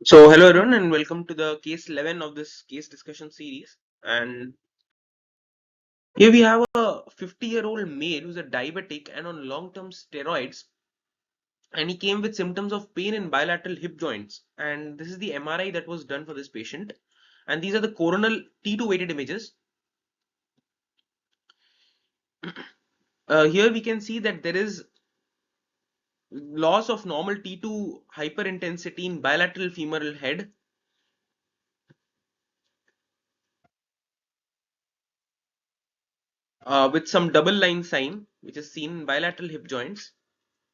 So, hello everyone, and welcome to the case 11 of this case discussion series. And here we have a 50-year-old male who's a diabetic and on long-term steroids, and he came with symptoms of pain in bilateral hip joints. And this is the MRI that was done for this patient. And these are the coronal T2 weighted images. Here we can see that there is loss of normal T2 hyperintensity in bilateral femoral head. With some double line sign, which is seen in bilateral hip joints.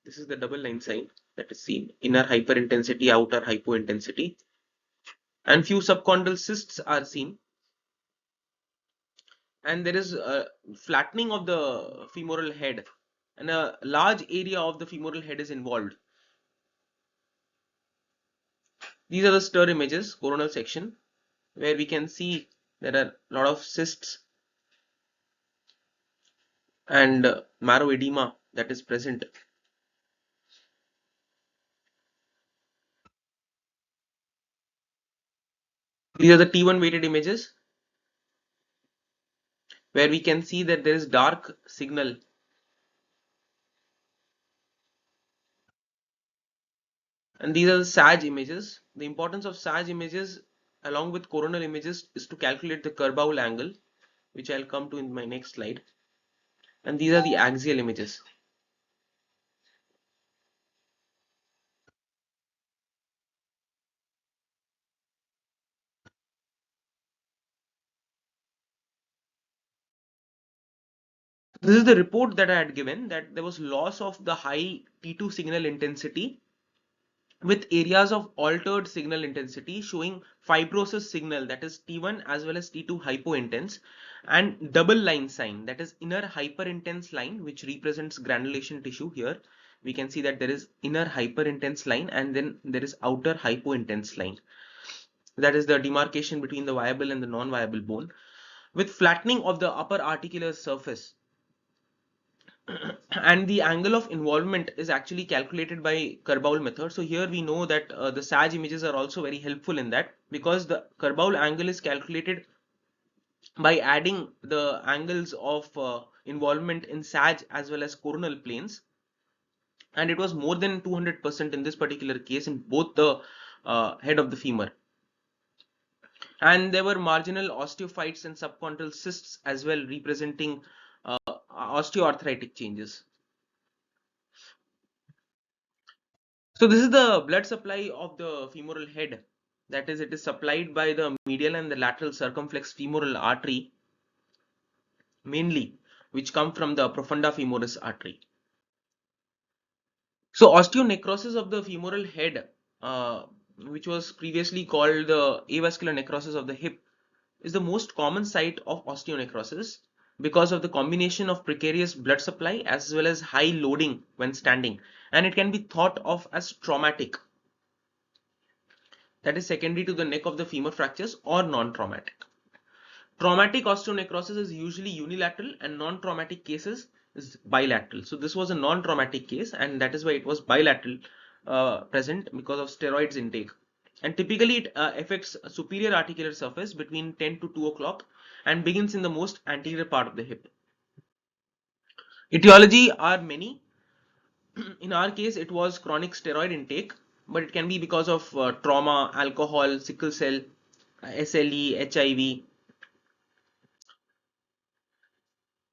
This is the double line sign that is seen, inner hyperintensity, outer hypointensity, and few subchondral cysts are seen. And there is a flattening of the femoral head, and a large area of the femoral head is involved. These are the stir images, coronal section, where we can see there are a lot of cysts and marrow edema that is present. These are the T1 weighted images, where we can see that there is dark signal. And these are the SAG images. The importance of SAG images along with coronal images is to calculate the Kerr-Bowell angle, which I'll come to in my next slide. And these are the axial images. This is the report that I had given, that there was loss of the high T2 signal intensity with areas of altered signal intensity showing fibrosis signal, that is T1 as well as T2 hypointense, and double line sign, that is inner hyperintense line, which represents granulation tissue. Here we can see that there is inner hyperintense line and then there is outer hypointense line, that is the demarcation between the viable and the non-viable bone, with flattening of the upper articular surface. And the angle of involvement is actually calculated by Kerr-Bowell method. So here we know that the SAG images are also very helpful in that, because the Kerr-Bowell angle is calculated by adding the angles of involvement in SAG as well as coronal planes, and it was more than 200% in this particular case in both the head of the femur. And there were marginal osteophytes and subchondral cysts as well, representing osteoarthritic changes. So this is the blood supply of the femoral head. That is, it is supplied by the medial and the lateral circumflex femoral artery mainly, which come from the profunda femoris artery. So osteonecrosis of the femoral head, which was previously called the avascular necrosis of the hip, is the most common site of osteonecrosis because of the combination of precarious blood supply as well as high loading when standing, and it can be thought of as traumatic, that is secondary to the neck of the femur fractures, or non-traumatic. Traumatic osteonecrosis is usually unilateral and non-traumatic cases is bilateral. So this was a non-traumatic case, and that is why it was bilateral present because of steroids intake. And typically it affects superior articular surface between 10 to 2 o'clock and begins in the most anterior part of the hip. Etiology are many. In our case, it was chronic steroid intake, but it can be because of trauma, alcohol, sickle cell, SLE, HIV.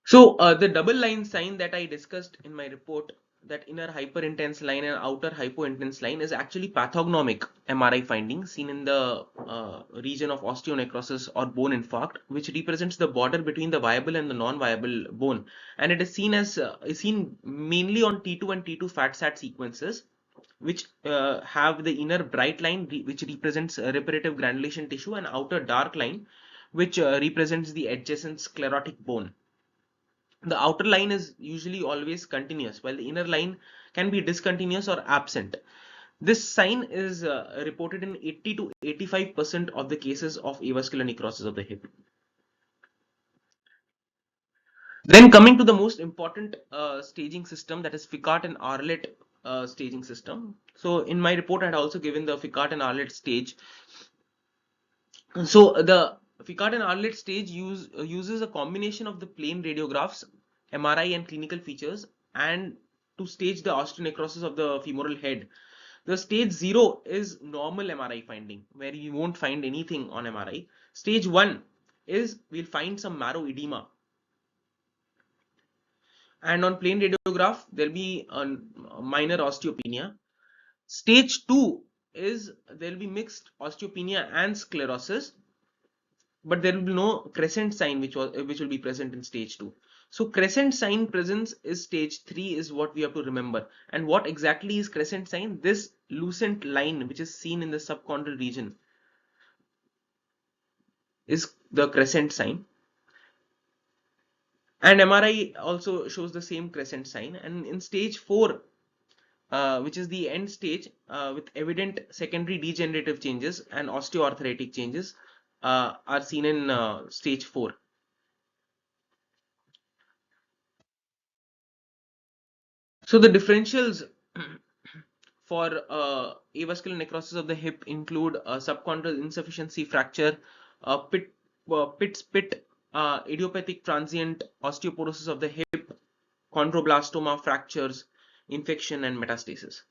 So the double line sign that I discussed in my report, that inner hyperintense line and outer hypointense line, is actually pathognomic MRI finding seen in the region of osteonecrosis or bone infarct, which represents the border between the viable and the non-viable bone, and it is seen as mainly on T2 and T2 fat sat sequences, which have the inner bright line which represents reparative granulation tissue, and outer dark line which represents the adjacent sclerotic bone. The outer line is usually always continuous, while the inner line can be discontinuous or absent. This sign is reported in 80 to 85% of the cases of avascular necrosis of the hip. Then coming to the most important staging system, that is Ficart and Arlett staging system. So in my report, I had also given the Ficart and Arlett stage. So the Ficart and Arlett stage uses a combination of the plain radiographs, MRI, and clinical features, and to stage the osteonecrosis of the femoral head. The stage 0 is normal MRI finding, where you won't find anything on MRI. Stage 1 is we'll find some marrow edema. And on plain radiograph, there'll be a minor osteopenia. Stage 2 is there'll be mixed osteopenia and sclerosis, but there will be no crescent sign which will be present in stage 2. So crescent sign presence is stage 3 is what we have to remember. And what exactly is crescent sign? This lucent line which is seen in the subchondral region is the crescent sign. And MRI also shows the same crescent sign. And in stage 4, which is the end stage, with evident secondary degenerative changes and osteoarthritic changes, are seen in stage 4. So the differentials for avascular necrosis of the hip include subchondral insufficiency fracture, pit, idiopathic transient osteoporosis of the hip, chondroblastoma fractures, infection, and metastasis.